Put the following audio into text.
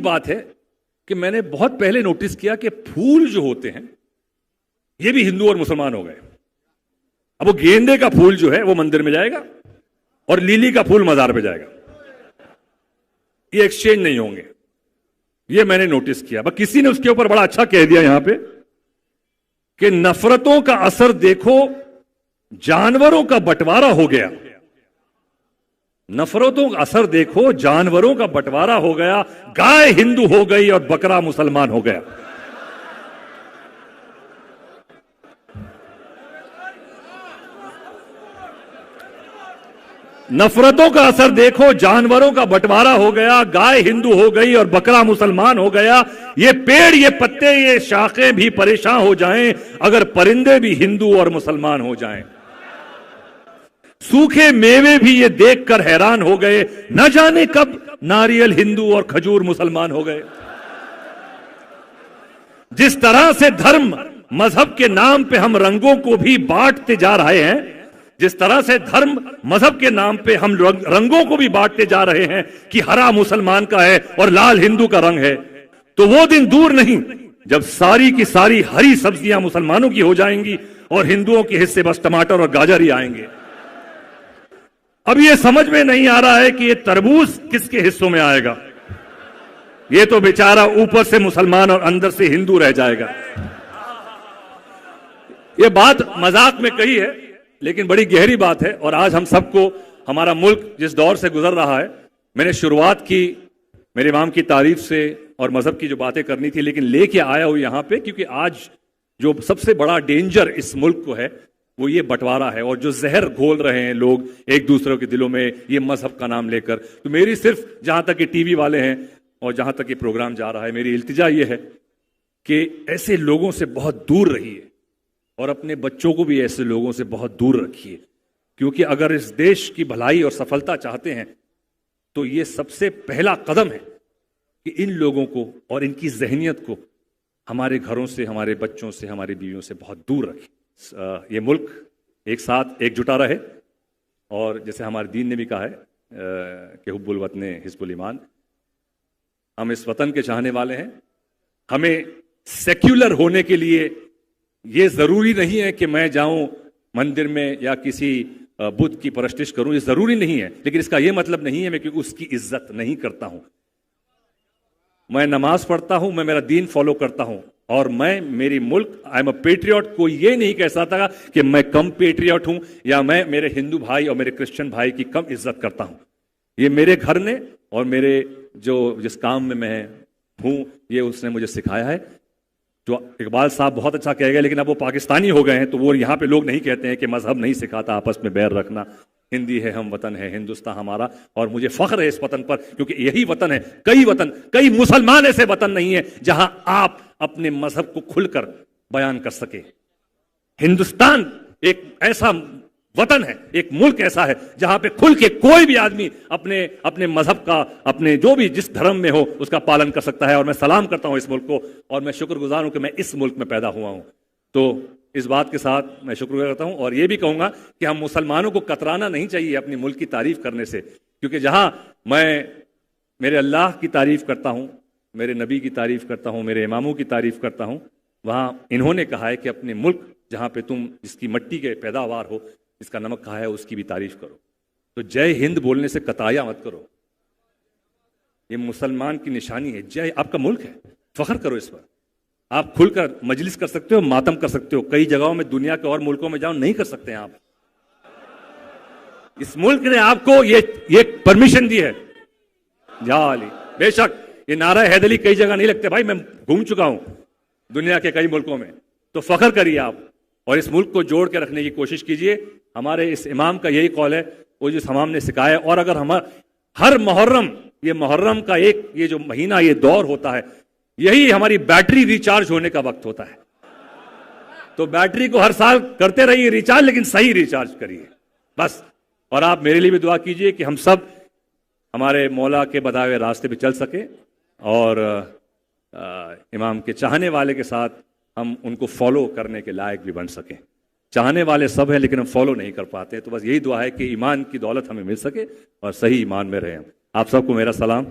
بات ہے کہ میں نے بہت پہلے نوٹس کیا کہ پھول جو ہوتے ہیں یہ بھی ہندو اور مسلمان ہو گئے. اب وہ گیندے کا پھول جو ہے وہ مندر میں جائے گا اور لیلی کا پھول مزار پہ جائے گا. یہ ایکسچینج نہیں ہوں گے. یہ میں نے نوٹس کیا. بس کسی نے اس کے اوپر بڑا اچھا کہہ دیا یہاں پہ کہ نفرتوں کا اثر دیکھو جانوروں کا بٹوارا ہو گیا. نفرتوں کا اثر دیکھو جانوروں کا بٹوارا ہو گیا. گائے ہندو ہو گئی اور بکرا مسلمان ہو گیا. نفرتوں کا اثر دیکھو جانوروں کا بٹوارا ہو گیا. گائے ہندو ہو گئی اور بکرا مسلمان ہو گیا. یہ پیڑ یہ پتے یہ شاخیں بھی پریشان ہو جائیں اگر پرندے بھی ہندو اور مسلمان ہو جائیں. سوکھے میوے بھی یہ دیکھ کر حیران ہو گئے نہ جانے کب ناریل ہندو اور کھجور مسلمان ہو گئے. جس طرح سے دھرم مذہب کے نام پہ ہم رنگوں کو بھی بانٹتے جا رہے ہیں, جس طرح سے دھرم مذہب کے نام پہ ہم رنگوں کو بھی بانٹتے جا رہے ہیں کہ ہرا مسلمان کا ہے اور لال ہندو کا رنگ ہے, تو وہ دن دور نہیں جب ساری کی ساری ہری سبزیاں مسلمانوں کی ہو جائیں گی اور ہندوؤں کے حصے بس ٹماٹر اور گاجر ہی آئیں گے. اب یہ سمجھ میں نہیں آ رہا ہے کہ یہ تربوز کس کے حصوں میں آئے گا. یہ تو بیچارہ اوپر سے مسلمان اور اندر سے ہندو رہ جائے گا. یہ بات مذاق میں کہی ہے لیکن بڑی گہری بات ہے. اور آج ہم سب کو ہمارا ملک جس دور سے گزر رہا ہے, میں نے شروعات کی میرے امام کی تعریف سے اور مذہب کی جو باتیں کرنی تھی, لیکن لے کے آیا ہوں یہاں پہ کیونکہ آج جو سب سے بڑا ڈینجر اس ملک کو ہے وہ یہ بٹوارا ہے اور جو زہر گھول رہے ہیں لوگ ایک دوسرے کے دلوں میں یہ مذہب کا نام لے کر. تو میری صرف جہاں تک کہ ٹی وی والے ہیں اور جہاں تک یہ پروگرام جا رہا ہے, میری التجا یہ ہے کہ ایسے لوگوں سے بہت دور رہیے اور اپنے بچوں کو بھی ایسے لوگوں سے بہت دور رکھیے, کیونکہ اگر اس دیش کی بھلائی اور سفلتا چاہتے ہیں تو یہ سب سے پہلا قدم ہے کہ ان لوگوں کو اور ان کی ذہنیت کو ہمارے گھروں سے, ہمارے بچوں سے, ہماری بیویوں سے بہت دور رکھیں. یہ ملک ایک ساتھ ایک جٹا رہے اور جیسے ہمارے دین نے بھی کہا ہے کہ حب الوطن حزب الایمان, ہم اس وطن کے چاہنے والے ہیں. ہمیں سیکولر ہونے کے لیے یہ ضروری نہیں ہے کہ میں جاؤں مندر میں یا کسی بت کی پرستش کروں, یہ ضروری نہیں ہے, لیکن اس کا یہ مطلب نہیں ہے میں کیونکہ اس کی عزت نہیں کرتا ہوں. میں نماز پڑھتا ہوں, میں میرا دین فالو کرتا ہوں اور میں میری ملک آئی ایم اے پیٹریوٹ کو یہ نہیں کہہ سکتا کہ میں کم پیٹریوٹ ہوں یا میں میرے ہندو بھائی اور میرے کرسچن بھائی کی کم عزت کرتا ہوں. یہ میرے گھر نے اور میرے جس کام میں میں ہوں یہ اس نے مجھے سکھایا ہے. جو اقبال صاحب بہت اچھا کہہ گئے لیکن اب وہ پاکستانی ہو گئے ہیں تو وہ یہاں پہ لوگ نہیں کہتے ہیں کہ مذہب نہیں سکھاتا آپس میں بیر رکھنا. ہندی ہے, ہم وطن ہے, ہندوستان ہمارا, اور مجھے فخر ہے اس وطن پر کیونکہ یہی وطن ہے. کئی مسلمان ایسے وطن نہیں ہے جہاں آپ اپنے مذہب کو کھل کر بیان کر سکے. ہندوستان ایک ایسا وطن ہے, ایک ملک ایسا ہے جہاں پہ کھل کے کوئی بھی آدمی اپنے مذہب کا, اپنے جو بھی جس دھرم میں ہو اس کا پالن کر سکتا ہے. اور میں سلام کرتا ہوں اس ملک کو اور میں شکر گزار ہوں کہ میں اس ملک میں پیدا ہوا ہوں. تو اس بات کے ساتھ میں شکر گزار کرتا ہوں اور یہ بھی کہوں گا کہ ہم مسلمانوں کو کترانا نہیں چاہیے اپنی ملک کی تعریف کرنے سے, کیونکہ جہاں میں میرے اللہ کی تعریف کرتا ہوں, میرے نبی کی تعریف کرتا ہوں, میرے اماموں کی تعریف کرتا ہوں, وہاں انہوں نے کہا ہے کہ اپنے ملک جہاں پہ تم جس کی مٹی کے پیداوار ہو, جس کا نمک کھایا ہے, اس کی بھی تعریف کرو. تو جے ہند بولنے سے کتایا مت کرو, یہ مسلمان کی نشانی ہے. جے آپ کا ملک ہے, فخر کرو اس پر. آپ کھل کر مجلس کر سکتے ہو, ماتم کر سکتے ہو. کئی جگہوں میں دنیا کے اور ملکوں میں جاؤ نہیں کر سکتے ہیں آپ. اس ملک نے آپ کو یہ پرمیشن دی ہے. یا علی, بے شک یہ نعرہ حیدری کئی جگہ نہیں لگتے بھائی, میں گھوم چکا ہوں دنیا کے کئی ملکوں میں. تو فخر کریے آپ اور اس ملک کو جوڑ کے رکھنے کی کوشش کیجئے. ہمارے اس امام کا یہی قول ہے, وہ جو امام نے سکھایا. اور اگر ہر محرم, یہ محرم کا ایک یہ جو مہینہ یہ دور ہوتا ہے, یہی ہماری بیٹری ریچارج ہونے کا وقت ہوتا ہے. تو بیٹری کو ہر سال کرتے رہیے ریچارج, لیکن صحیح ریچارج کریے بس. اور آپ میرے لیے بھی دعا کیجئے کہ ہم سب ہمارے مولا کے بتائے ہوئے راستے پہ چل سکیں اور امام کے چاہنے والے کے ساتھ ہم ان کو فالو کرنے کے لائق بھی بن سکیں. چاہنے والے سب ہیں لیکن ہم فالو نہیں کر پاتے. تو بس یہی دعا ہے کہ ایمان کی دولت ہمیں مل سکے اور صحیح ایمان میں رہیں. آپ سب کو میرا سلام.